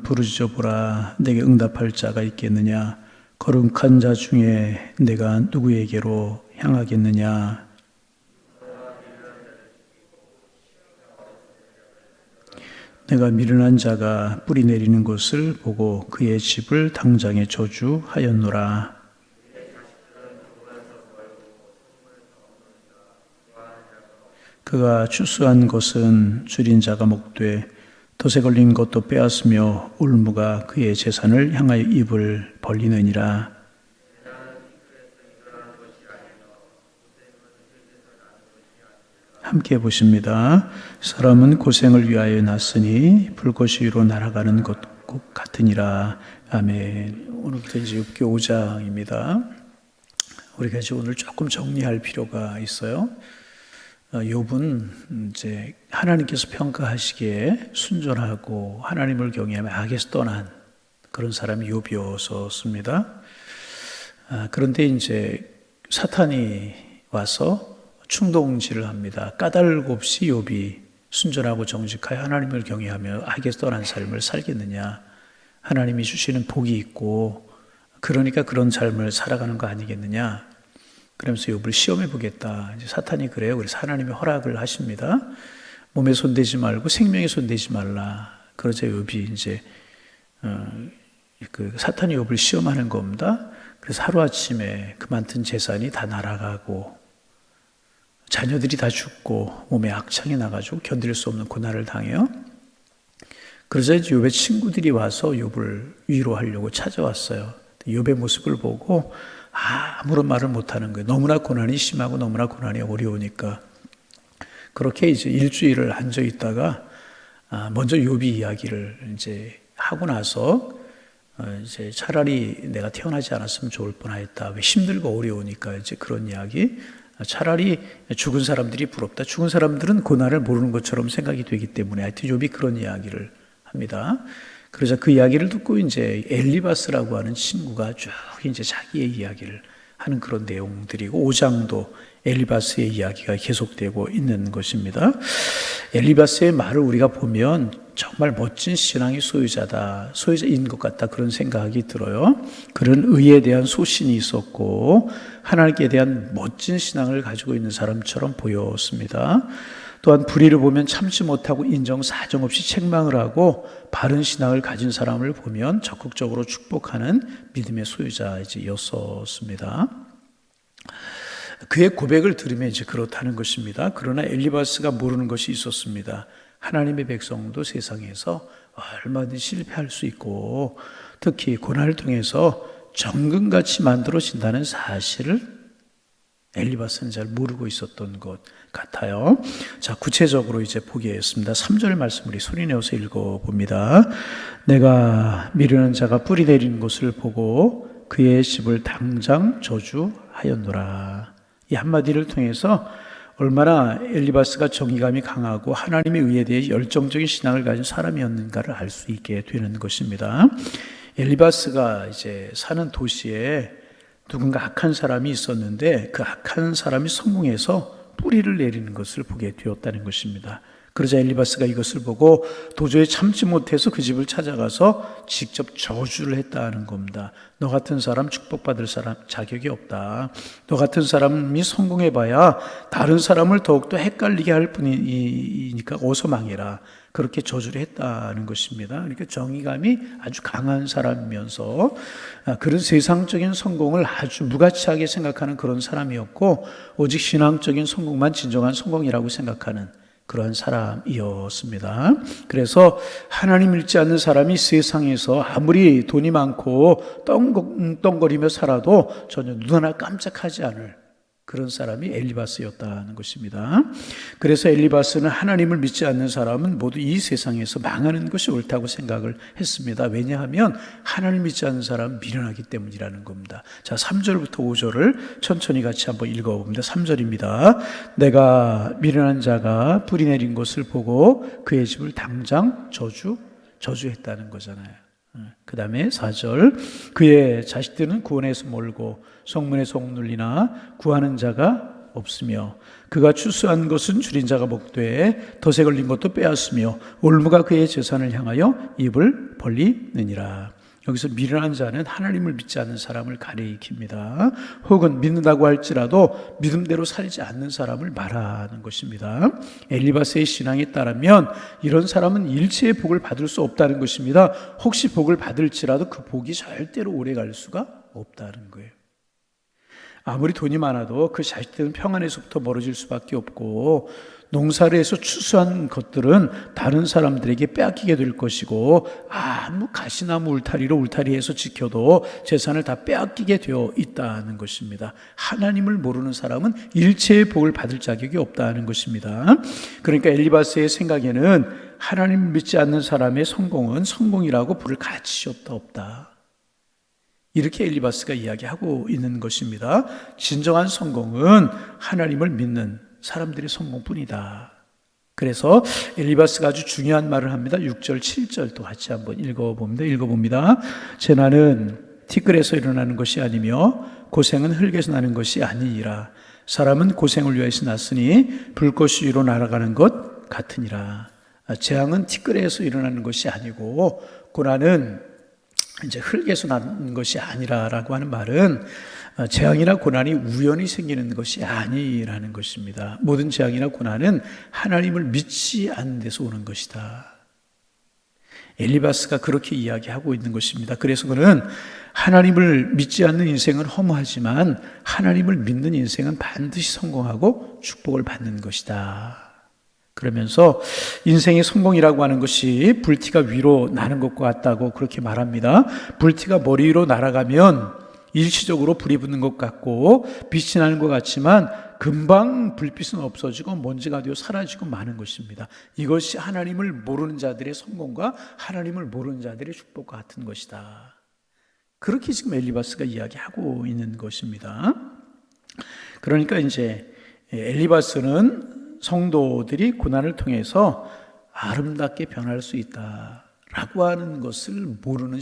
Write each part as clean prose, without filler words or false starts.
부르짖어 보라. 내게 응답할 자가 있겠느냐? 거룩한 자 중에 내가 누구에게로 향하겠느냐? 내가 미련한 자가 뿌리 내리는 것을 보고 그의 집을 당장에 저주하였노라. 그가 추수한 것은 줄인 자가 먹되 덫에 걸린 것도 빼앗으며 울무가 그의 재산을 향하여 입을 벌리느니라. 함께 보십니다. 사람은 고생을 위하여 났으니 불꽃이 위로 날아가는 것 같으니라. 아멘. 오늘부터 이제 욥기 5장입니다. 우리가 이제 오늘 조금 정리할 필요가 있어요. 욥은 이제 하나님께서 평가하시기에 순전하고 하나님을 경외하며 악에서 떠난 그런 사람이 욥이었습니다. 그런데 이제 사탄이 와서 충동질을 합니다. 까닭 없이 욥이 순전하고 정직하여 하나님을 경외하며 악에서 떠난 삶을 살겠느냐? 하나님이 주시는 복이 있고 그러니까 그런 삶을 살아가는 거 아니겠느냐? 그러면서 욥을 시험해 보겠다. 이제 사탄이 그래요. 그래서 하나님이 허락을 하십니다. 몸에 손대지 말고 생명에 손대지 말라. 그러자 욥이 이제 그 사탄이 욥을 시험하는 겁니다. 그래서 하루아침에 그 많던 재산이 다 날아가고 자녀들이 다 죽고 몸에 악창이 나가지고 견딜 수 없는 고난을 당해요. 그러자 이제 욥의 친구들이 와서 욥을 위로하려고 찾아왔어요. 욥의 모습을 보고 아무런 말을 못하는 거예요. 너무나 고난이 심하고 너무나 고난이 어려우니까. 그렇게 이제 일주일을 앉아 있다가 먼저 욥이 이야기를 이제 하고 나서 이제 차라리 내가 태어나지 않았으면 좋을 뻔했다. 왜 힘들고 어려우니까 이제 그런 이야기. 차라리 죽은 사람들이 부럽다. 죽은 사람들은 고난을 모르는 것처럼 생각이 되기 때문에 하여튼 욥이 그런 이야기를 합니다. 그래서 그 이야기를 듣고 이제 엘리바스라고 하는 친구가 쭉 이제 자기의 이야기를 하는 그런 내용들이고 5장도 엘리바스의 이야기가 계속되고 있는 것입니다. 엘리바스의 말을 우리가 보면 정말 멋진 신앙의 소유자인 것 같다 그런 생각이 들어요. 그런 의에 대한 소신이 있었고 하나님께 대한 멋진 신앙을 가지고 있는 사람처럼 보였습니다. 또한 불의를 보면 참지 못하고 인정사정 없이 책망을 하고 바른 신앙을 가진 사람을 보면 적극적으로 축복하는 믿음의 소유자였었습니다. 그의 고백을 들으면 이제 그렇다는 것입니다. 그러나 엘리바스가 모르는 것이 있었습니다. 하나님의 백성도 세상에서 얼마든지 실패할 수 있고 특히 고난을 통해서 정금같이 만들어진다는 사실을 엘리바스는 잘 모르고 있었던 것 같아요. 자, 구체적으로 이제 보겠습니다. 3절 말씀 우리 소리내어서 읽어봅니다. 내가 미련한 자가 뿌리 내리는 것을 보고 그의 집을 당장 저주하였노라. 이 한마디를 통해서 얼마나 엘리바스가 정의감이 강하고 하나님의 의에 대해 열정적인 신앙을 가진 사람이었는가를 알 수 있게 되는 것입니다. 엘리바스가 이제 사는 도시에 누군가 악한 사람이 있었는데 그 악한 사람이 성공해서 뿌리를 내리는 것을 보게 되었다는 것입니다. 그러자 엘리바스가 이것을 보고 도저히 참지 못해서 그 집을 찾아가서 직접 저주를 했다는 겁니다. 너 같은 사람 축복받을 사람 자격이 없다. 너 같은 사람이 성공해봐야 다른 사람을 더욱더 헷갈리게 할 뿐이니까 어서 망해라. 그렇게 저주를 했다는 것입니다. 그러니까 정의감이 아주 강한 사람이면서 그런 세상적인 성공을 아주 무가치하게 생각하는 그런 사람이었고 오직 신앙적인 성공만 진정한 성공이라고 생각하는 그런 사람이었습니다. 그래서 하나님 믿지 않는 사람이 세상에서 아무리 돈이 많고 떵떵거리며 살아도 전혀 눈 하나 깜짝하지 않을 그런 사람이 엘리바스였다는 것입니다. 그래서 엘리바스는 하나님을 믿지 않는 사람은 모두 이 세상에서 망하는 것이 옳다고 생각을 했습니다. 왜냐하면 하나님 믿지 않는 사람은 미련하기 때문이라는 겁니다. 자, 3절부터 5절을 천천히 같이 한번 읽어봅니다. 3절입니다. 내가 미련한 자가 뿌리 내린 것을 보고 그의 집을 당장 저주했다는 거잖아요. 그 다음에 4절 그의 자식들은 구원에서 멀고 성문에서 억눌리나 구하는 자가 없으며 그가 추수한 것은 줄인 자가 먹되 덫에 걸린 것도 빼앗으며 올무가 그의 재산을 향하여 입을 벌리느니라. 여기서 미련한 자는 하나님을 믿지 않는 사람을 가리킵니다. 혹은 믿는다고 할지라도 믿음대로 살지 않는 사람을 말하는 것입니다. 엘리바스의 신앙에 따르면 이런 사람은 일체의 복을 받을 수 없다는 것입니다. 혹시 복을 받을지라도 그 복이 절대로 오래갈 수가 없다는 거예요. 아무리 돈이 많아도 그 자식들은 평안에서부터 멀어질 수밖에 없고, 농사를 해서 추수한 것들은 다른 사람들에게 빼앗기게 될 것이고, 아무 가시나무 울타리로 울타리해서 지켜도 재산을 다 빼앗기게 되어 있다는 것입니다. 하나님을 모르는 사람은 일체의 복을 받을 자격이 없다는 것입니다. 그러니까 엘리바스의 생각에는 하나님을 믿지 않는 사람의 성공은 성공이라고 부를 가치가 없다. 이렇게 엘리바스가 이야기하고 있는 것입니다. 진정한 성공은 하나님을 믿는 사람들의 성공뿐이다. 그래서 엘리바스가 아주 중요한 말을 합니다. 6절, 7절도 같이 한번 읽어봅니다. 재난은 티끌에서 일어나는 것이 아니며 고생은 흙에서 나는 것이 아니니라. 사람은 고생을 위하여서 났으니 불꽃이 위로 날아가는 것 같으니라. 재앙은 티끌에서 일어나는 것이 아니고 고난은 이제 흙에서 난 것이 아니라라고 하는 말은 재앙이나 고난이 우연히 생기는 것이 아니라는 것입니다. 모든 재앙이나 고난은 하나님을 믿지 않는 데서 오는 것이다. 엘리바스가 그렇게 이야기하고 있는 것입니다. 그래서 그는 하나님을 믿지 않는 인생은 허무하지만 하나님을 믿는 인생은 반드시 성공하고 축복을 받는 것이다. 그러면서 인생의 성공이라고 하는 것이 불티가 위로 나는 것과 같다고 그렇게 말합니다. 불티가 머리 위로 날아가면 일시적으로 불이 붙는 것 같고 빛이 나는 것 같지만 금방 불빛은 없어지고 먼지가 되어 사라지고 마는 것입니다. 이것이 하나님을 모르는 자들의 성공과 하나님을 모르는 자들의 축복과 같은 것이다. 그렇게 지금 엘리바스가 이야기하고 있는 것입니다. 그러니까 이제 엘리바스는 성도들이 고난을 통해서 아름답게 변할 수 있다라고 하는 것을 모르는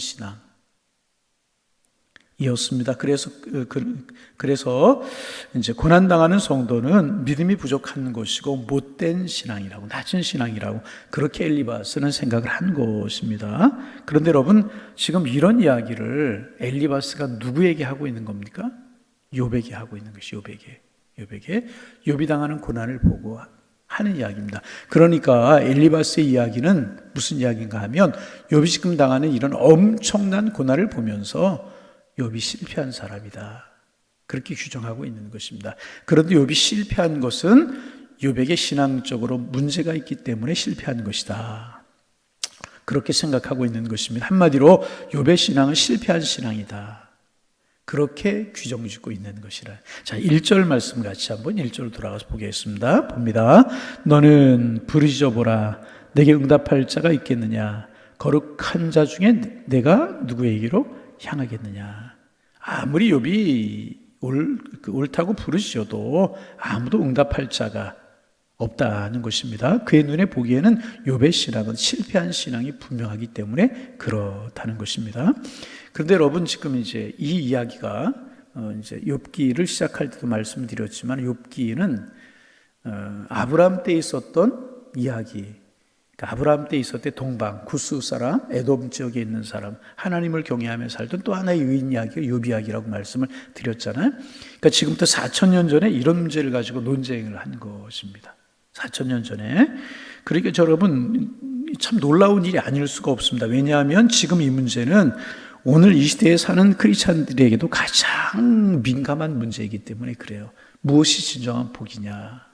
신앙이었습니다. 그래서 이제 고난 당하는 성도는 믿음이 부족한 것이고 못된 신앙이라고, 낮은 신앙이라고 그렇게 엘리바스는 생각을 한 것입니다. 그런데 여러분, 지금 이런 이야기를 엘리바스가 누구에게 하고 있는 겁니까? 욥에게 하고 있는 것이 욥이 당하는 고난을 보고 하는 이야기입니다. 그러니까 엘리바스의 이야기는 무슨 이야기인가 하면 욥이 지금 당하는 이런 엄청난 고난을 보면서 욥이 실패한 사람이다. 그렇게 규정하고 있는 것입니다. 그런데 욥이 실패한 것은 욥에게 신앙적으로 문제가 있기 때문에 실패한 것이다. 그렇게 생각하고 있는 것입니다. 한마디로 욥의 신앙은 실패한 신앙이다. 그렇게 규정짓고 있는 것이라. 자, 1절 말씀 같이 한번 1절로 돌아가서 보겠습니다. 봅니다. 너는 부르짖어보라. 내게 응답할 자가 있겠느냐? 거룩한 자 중에 내가 누구에게로 향하겠느냐? 아무리 욥이 옳다고 부르짖어도 아무도 응답할 자가 없다는 것입니다. 그의 눈에 보기에는 욥의 신앙은 실패한 신앙이 분명하기 때문에 그렇다는 것입니다. 그런데 여러분, 지금 이제 이 이야기가 이제 욥기를 시작할 때도 말씀드렸지만 욥기는 아브라함 때 있었던 이야기. 그러니까 아브라함 때 있었던 동방, 구스 사람, 에돔 지역에 있는 사람, 하나님을 경외하며 살던 또 하나의 유인 이야기가 욥 이야기라고 말씀을 드렸잖아요. 그러니까 지금부터 4,000년 전에 이런 문제를 가지고 논쟁을 한 것입니다. 4,000년 전에. 그러니까 여러분, 참 놀라운 일이 아닐 수가 없습니다. 왜냐하면 지금 이 문제는 오늘 이 시대에 사는 크리스찬들에게도 가장 민감한 문제이기 때문에 그래요. 무엇이 진정한 복이냐?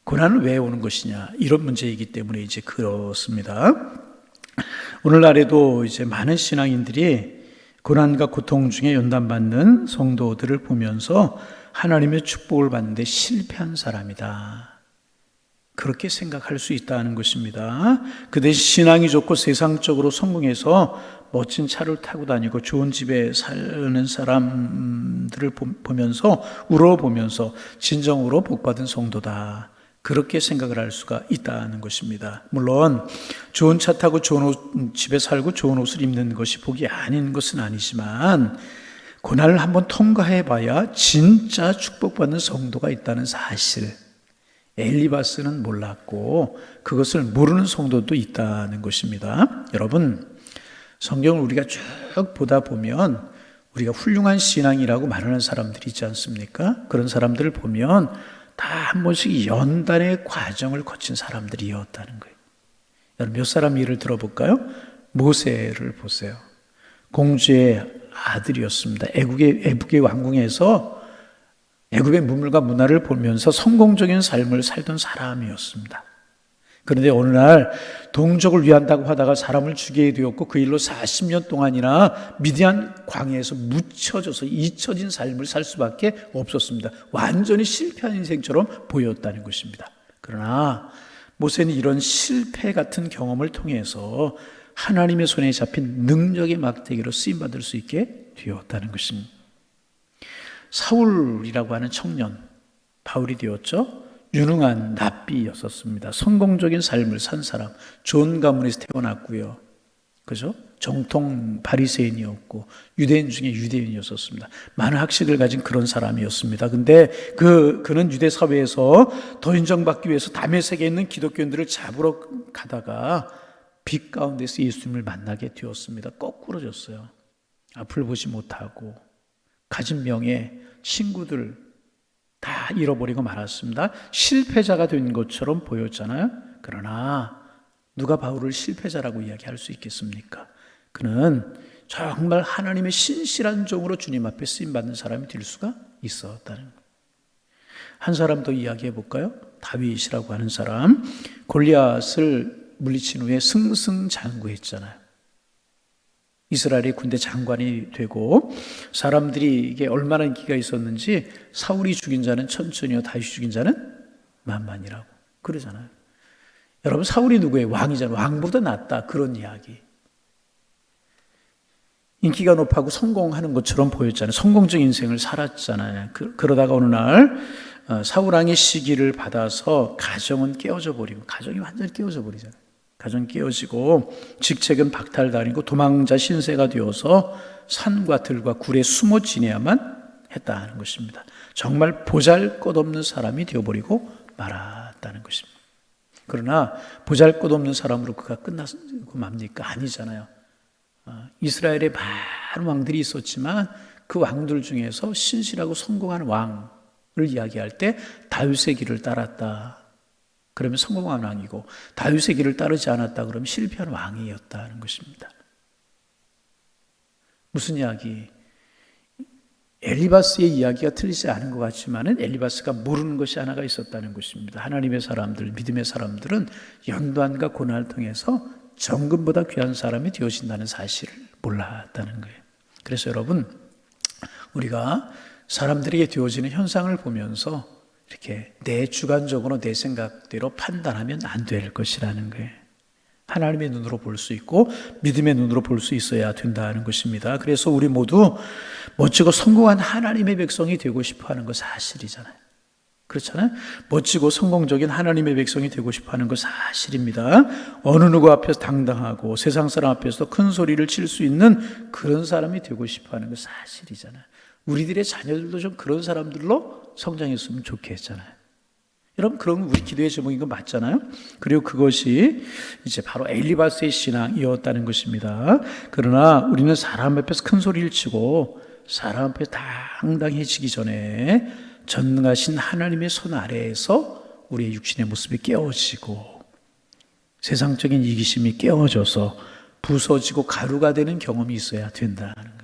고난은 왜 오는 것이냐? 이런 문제이기 때문에 이제 그렇습니다. 오늘날에도 이제 많은 신앙인들이 고난과 고통 중에 연단받는 성도들을 보면서 하나님의 축복을 받는데 실패한 사람이다. 그렇게 생각할 수 있다는 것입니다. 그 대신 신앙이 좋고 세상적으로 성공해서 멋진 차를 타고 다니고 좋은 집에 사는 사람들을 보면서 울어보면서 진정으로 복받은 성도다. 그렇게 생각을 할 수가 있다는 것입니다. 물론 좋은 차 타고 좋은 집에 살고 좋은 옷을 입는 것이 복이 아닌 것은 아니지만 고난을 한번 통과해 봐야 진짜 축복받는 성도가 있다는 사실, 엘리바스는 몰랐고 그것을 모르는 성도도 있다는 것입니다. 여러분, 성경을 우리가 쭉 보다 보면 우리가 훌륭한 신앙이라고 말하는 사람들이 있지 않습니까? 그런 사람들을 보면 다 한 번씩 연단의 과정을 거친 사람들이었다는 거예요. 여러분, 몇 사람 예를 들어볼까요? 모세를 보세요. 공주의 아들이었습니다. 애국의 왕궁에서 애국의 문물과 문화를 보면서 성공적인 삶을 살던 사람이었습니다. 그런데 어느 날 동족을 위한다고 하다가 사람을 죽이게 되었고 그 일로 40년 동안이나 미디안 광야에서 묻혀져서 잊혀진 삶을 살 수밖에 없었습니다. 완전히 실패한 인생처럼 보였다는 것입니다. 그러나 모세는 이런 실패 같은 경험을 통해서 하나님의 손에 잡힌 능력의 막대기로 쓰임받을 수 있게 되었다는 것입니다. 사울이라고 하는 청년, 바울이 되었죠. 유능한 랍비였었습니다. 성공적인 삶을 산 사람, 좋은 가문에서 태어났고요. 그죠? 정통 바리새인이었고 유대인 중에 유대인이었었습니다. 많은 학식을 가진 그런 사람이었습니다. 근데 그는 유대 사회에서 더 인정받기 위해서 다메섹에 있는 기독교인들을 잡으러 가다가 빛 가운데서 예수님을 만나게 되었습니다. 거꾸로졌어요. 앞을 보지 못하고 가진 명예, 친구들 다 잃어버리고 말았습니다. 실패자가 된 것처럼 보였잖아요. 그러나 누가 바울을 실패자라고 이야기할 수 있겠습니까? 그는 정말 하나님의 신실한 종으로 주님 앞에 쓰임받는 사람이 될 수가 있었다는 거예요. 한 사람 더 이야기해 볼까요? 다윗이라고 하는 사람, 골리앗을 물리친 후에 승승장구했잖아요. 이스라엘의 군대 장관이 되고 사람들이 이게 얼마나 인기가 있었는지 사울이 죽인 자는 천천히요 다윗이 죽인 자는 만만이라고 그러잖아요. 여러분, 사울이 누구예요? 왕이잖아요. 왕보다 낫다, 그런 이야기. 인기가 높고 성공하는 것처럼 보였잖아요. 성공적인 인생을 살았잖아요. 그러다가 어느 날 사울왕의 시기를 받아서 가정은 깨어져 버리고, 가정이 완전히 깨어져 버리잖아요. 가정 깨어지고 직책은 박탈당하고 도망자 신세가 되어서 산과 들과 굴에 숨어 지내야만 했다는 것입니다. 정말 보잘것없는 사람이 되어버리고 말았다는 것입니다. 그러나 보잘것없는 사람으로 그가 끝나고 맙니까? 아니잖아요. 이스라엘에 많은 왕들이 있었지만 그 왕들 중에서 신실하고 성공한 왕을 이야기할 때 다윗의 길을 따랐다 그러면 성공한 왕이고, 다윗의 길을 따르지 않았다 그러면 실패한 왕이었다는 것입니다. 무슨 이야기? 엘리바스의 이야기가 틀리지 않은 것 같지만 엘리바스가 모르는 것이 하나가 있었다는 것입니다. 하나님의 사람들, 믿음의 사람들은 연단과 고난을 통해서 정금보다 귀한 사람이 되어진다는 사실을 몰랐다는 거예요. 그래서 여러분, 우리가 사람들에게 되어지는 현상을 보면서 이렇게 내 주관적으로 내 생각대로 판단하면 안 될 것이라는 거예요. 하나님의 눈으로 볼 수 있고 믿음의 눈으로 볼 수 있어야 된다는 것입니다. 그래서 우리 모두 멋지고 성공한 하나님의 백성이 되고 싶어하는 거 사실이잖아요. 그렇잖아요. 멋지고 성공적인 하나님의 백성이 되고 싶어하는 거 사실입니다. 어느 누구 앞에서 당당하고 세상 사람 앞에서 큰 소리를 칠 수 있는 그런 사람이 되고 싶어하는 거 사실이잖아요. 우리들의 자녀들도 좀 그런 사람들로 성장했으면 좋겠잖아요. 여러분, 그런 우리 기도의 제목인 거 맞잖아요. 그리고 그것이 이제 바로 엘리바스의 신앙이었다는 것입니다. 그러나 우리는 사람 앞에서 큰 소리를 치고 사람 앞에 당당해지기 전에 전능하신 하나님의 손 아래에서 우리의 육신의 모습이 깨어지고 세상적인 이기심이 깨어져서 부서지고 가루가 되는 경험이 있어야 된다는 거예요.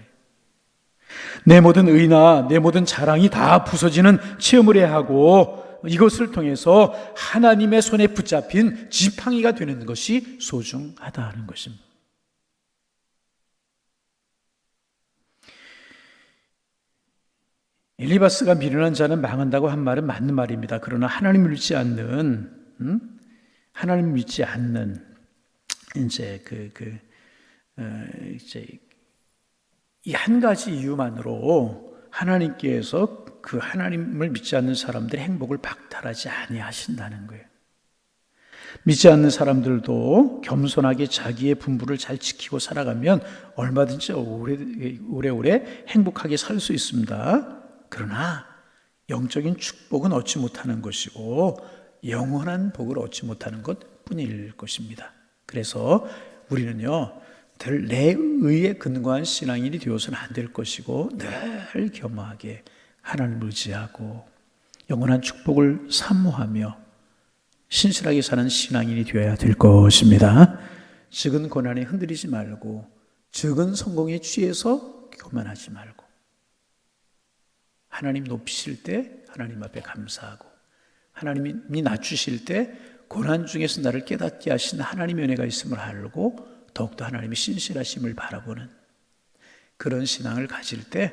내 모든 의나 내 모든 자랑이 다 부서지는 체험을 해야 하고, 이것을 통해서 하나님의 손에 붙잡힌 지팡이가 되는 것이 소중하다는 것입니다. 엘리바스가 미련한 자는 망한다고 한 말은 맞는 말입니다. 그러나 하나님을 믿지 않는 이제 이 한 가지 이유만으로 하나님께서 그 하나님을 믿지 않는 사람들의 행복을 박탈하지 아니하신다는 거예요. 믿지 않는 사람들도 겸손하게 자기의 분부를 잘 지키고 살아가면 얼마든지 오래오래 행복하게 살 수 있습니다. 그러나 영적인 축복은 얻지 못하는 것이고 영원한 복을 얻지 못하는 것 뿐일 것입니다. 그래서 우리는요, 늘 내 의에 근거한 신앙인이 되어서는 안 될 것이고 늘 겸허하게 하나님을 의지하고 영원한 축복을 사모하며 신실하게 사는 신앙인이 되어야 될 것입니다. 적은 고난에 흔들리지 말고 적은 성공에 취해서 교만하지 말고 하나님 높이실 때 하나님 앞에 감사하고 하나님이 낮추실 때 고난 중에서 나를 깨닫게 하신 하나님의 은혜가 있음을 알고 더욱더 하나님의 신실하심을 바라보는 그런 신앙을 가질 때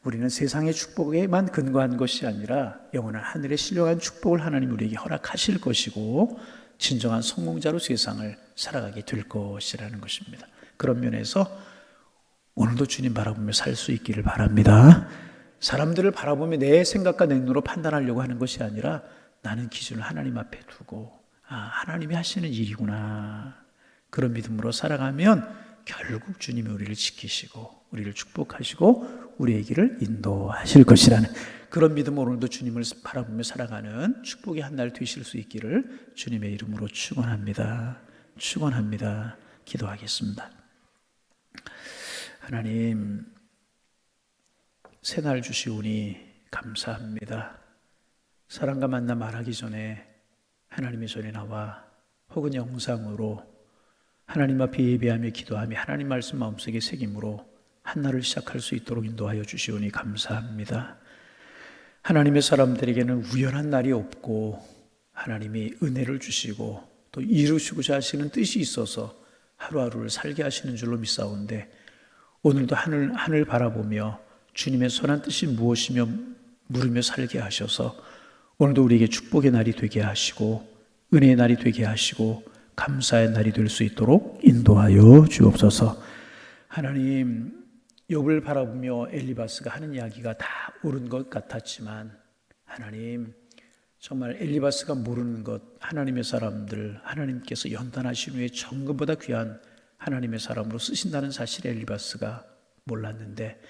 우리는 세상의 축복에만 근거한 것이 아니라 영원한 하늘의 신령한 축복을 하나님 우리에게 허락하실 것이고 진정한 성공자로 세상을 살아가게 될 것이라는 것입니다. 그런 면에서 오늘도 주님 바라보며 살 수 있기를 바랍니다. 사람들을 바라보며 내 생각과 내 눈으로 판단하려고 하는 것이 아니라 나는 기준을 하나님 앞에 두고 하나님이 하시는 일이구나, 그런 믿음으로 살아가면 결국 주님이 우리를 지키시고 우리를 축복하시고 우리의 길을 인도하실 것이라는 그런 믿음으로 오늘도 주님을 바라보며 살아가는 축복의 한 날 되실 수 있기를 주님의 이름으로 축원합니다. 축원합니다. 기도하겠습니다. 하나님, 새날 주시오니 감사합니다. 사람과 만나 말하기 전에 하나님의 손에 나와 혹은 영상으로 하나님 앞에 예배하며 기도하며 하나님 말씀 마음속에 새김으로 한날을 시작할 수 있도록 인도하여 주시오니 감사합니다. 하나님의 사람들에게는 우연한 날이 없고 하나님이 은혜를 주시고 또 이루시고자 하시는 뜻이 있어서 하루하루를 살게 하시는 줄로 믿사온데 오늘도 하늘 바라보며 주님의 선한 뜻이 무엇이며 물으며 살게 하셔서 오늘도 우리에게 축복의 날이 되게 하시고 은혜의 날이 되게 하시고 감사의 날이 될 수 있도록 인도하여 주옵소서. 하나님, 욥을 바라보며 엘리바스가 하는 이야기가 다 옳은 것 같았지만 하나님, 정말 엘리바스가 모르는 것, 하나님의 사람들 하나님께서 연단하신 후에 정금보다 귀한 하나님의 사람으로 쓰신다는 사실을 엘리바스가 몰랐는데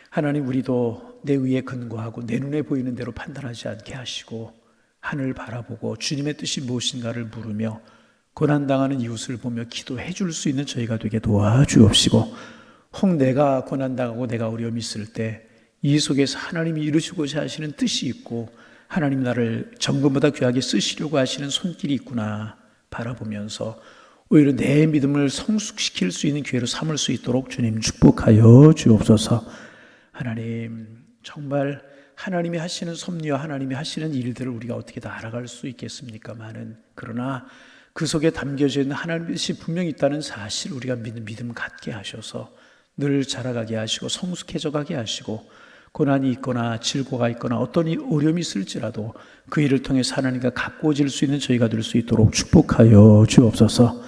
하나님, 우리도 내 의에 근거하고 내 눈에 보이는 대로 판단하지 않게 하시고 하늘 바라보고 주님의 뜻이 무엇인가를 물으며 고난당하는 이웃을 보며 기도해 줄 수 있는 저희가 되게 도와주옵시고 혹 내가 고난당하고 내가 어려움이 있을 때 이 속에서 하나님이 이루시고자 하시는 뜻이 있고 하나님 나를 정금보다 귀하게 쓰시려고 하시는 손길이 있구나 바라보면서 오히려 내 믿음을 성숙시킬 수 있는 기회로 삼을 수 있도록 주님 축복하여 주옵소서. 하나님, 정말 하나님이 하시는 섭리와 하나님이 하시는 일들을 우리가 어떻게 다 알아갈 수 있겠습니까마는 그러나 그 속에 담겨져 있는 하나님의 뜻이 분명히 있다는 사실 우리가 믿는 믿음 갖게 하셔서 늘 자라가게 하시고 성숙해져 가게 하시고 고난이 있거나 질고가 있거나 어떤 어려움이 있을지라도 그 일을 통해 하나님과 가까워질 수 있는 저희가 될 수 있도록 축복하여 주옵소서.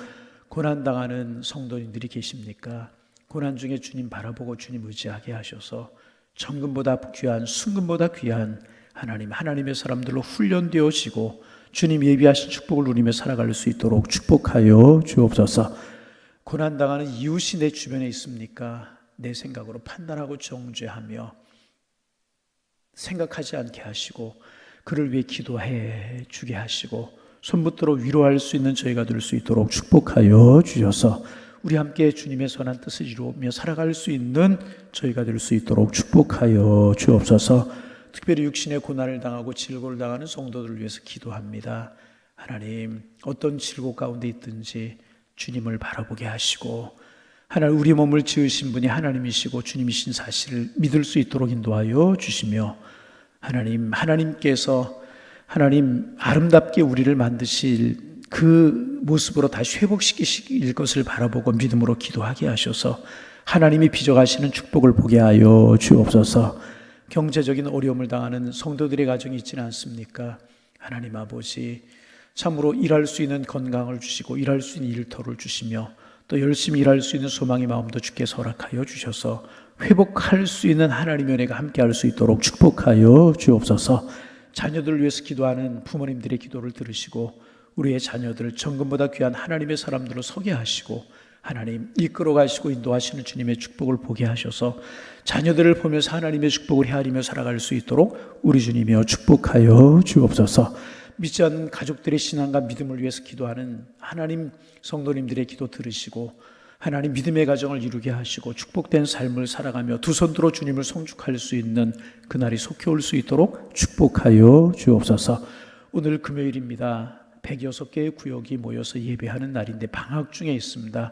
고난당하는 성도님들이 계십니까? 고난 중에 주님 바라보고 주님 의지하게 하셔서 정금보다 귀한 순금보다 귀한 하나님의 사람들로 훈련되어지고 주님 예비하신 축복을 누리며 살아갈 수 있도록 축복하여 주옵소서. 고난당하는 이웃이 내 주변에 있습니까? 내 생각으로 판단하고 정죄하며 생각하지 않게 하시고 그를 위해 기도해 주게 하시고 손붙들어 위로할 수 있는 저희가 될 수 있도록 축복하여 주셔서 우리 함께 주님의 선한 뜻을 이루며 살아갈 수 있는 저희가 될 수 있도록 축복하여 주옵소서. 특별히 육신의 고난을 당하고 질고를 당하는 성도들을 위해서 기도합니다. 하나님, 어떤 질고 가운데 있든지 주님을 바라보게 하시고 하나님, 우리 몸을 지으신 분이 하나님이시고 주님이신 사실을 믿을 수 있도록 인도하여 주시며 하나님께서 아름답게 우리를 만드실 그 모습으로 다시 회복시키실 것을 바라보고 믿음으로 기도하게 하셔서 하나님이 빚어가시는 축복을 보게 하여 주옵소서. 경제적인 어려움을 당하는 성도들의 가정이 있지는 않습니까? 하나님 아버지, 참으로 일할 수 있는 건강을 주시고 일할 수 있는 일터를 주시며 또 열심히 일할 수 있는 소망의 마음도 주께서 허락하여 주셔서 회복할 수 있는 하나님의 은혜가 함께할 수 있도록 축복하여 주옵소서. 자녀들을 위해서 기도하는 부모님들의 기도를 들으시고 우리의 자녀들을 정금보다 귀한 하나님의 사람들로 서게 하시고 하나님 이끌어 가시고 인도하시는 주님의 축복을 보게 하셔서 자녀들을 보면서 하나님의 축복을 헤아리며 살아갈 수 있도록 우리 주님이여 축복하여 주옵소서. 믿지 않는 가족들의 신앙과 믿음을 위해서 기도하는 하나님 성도님들의 기도 들으시고 하나님 믿음의 가정을 이루게 하시고 축복된 삶을 살아가며 두 손 들어 주님을 성축할 수 있는 그날이 속히 올 수 있도록 축복하여 주옵소서. 오늘 금요일입니다. 106개의 구역이 모여서 예배하는 날인데 방학 중에 있습니다.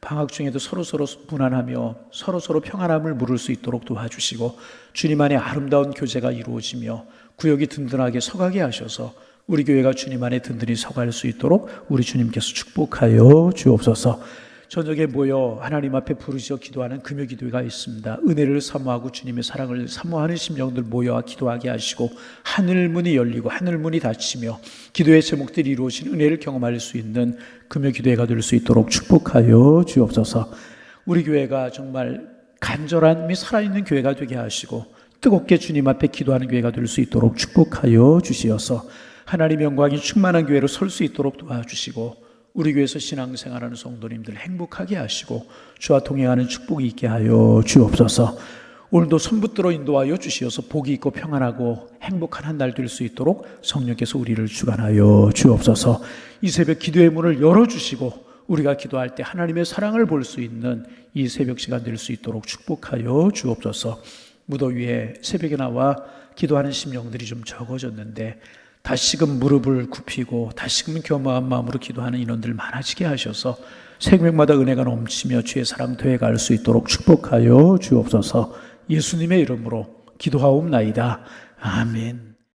방학 중에도 서로서로 무난하며 서로서로 평안함을 물을 수 있도록 도와주시고 주님 안에 아름다운 교제가 이루어지며 구역이 든든하게 서가게 하셔서 우리 교회가 주님 안에 든든히 서갈 수 있도록 우리 주님께서 축복하여 주옵소서. 저녁에 모여 하나님 앞에 부르짖어 기도하는 금요 기도회가 있습니다. 은혜를 사모하고 주님의 사랑을 사모하는 심령들 모여 기도하게 하시고 하늘문이 열리고 하늘문이 닫히며 기도의 제목들이 이루어진 은혜를 경험할 수 있는 금요 기도회가 될 수 있도록 축복하여 주옵소서. 우리 교회가 정말 간절한 및 살아있는 교회가 되게 하시고 뜨겁게 주님 앞에 기도하는 교회가 될 수 있도록 축복하여 주시어서 하나님의 영광이 충만한 교회로 설 수 있도록 도와주시고 우리 교회에서 신앙생활하는 성도님들 행복하게 하시고 주와 동행하는 축복이 있게 하여 주옵소서. 오늘도 손붙들어 인도하여 주시어서 복이 있고 평안하고 행복한 한 날 될 수 있도록 성령께서 우리를 주관하여 주옵소서. 이 새벽 기도의 문을 열어주시고 우리가 기도할 때 하나님의 사랑을 볼 수 있는 이 새벽 시간 될 수 있도록 축복하여 주옵소서. 무더위에 새벽에 나와 기도하는 심령들이 좀 적어졌는데 다시금 무릎을 굽히고 다시금 겸허한 마음으로 기도하는 인원들 많아지게 하셔서 생명마다 은혜가 넘치며 주의 사랑 되어갈 수 있도록 축복하여 주옵소서. 예수님의 이름으로 기도하옵나이다. 아멘.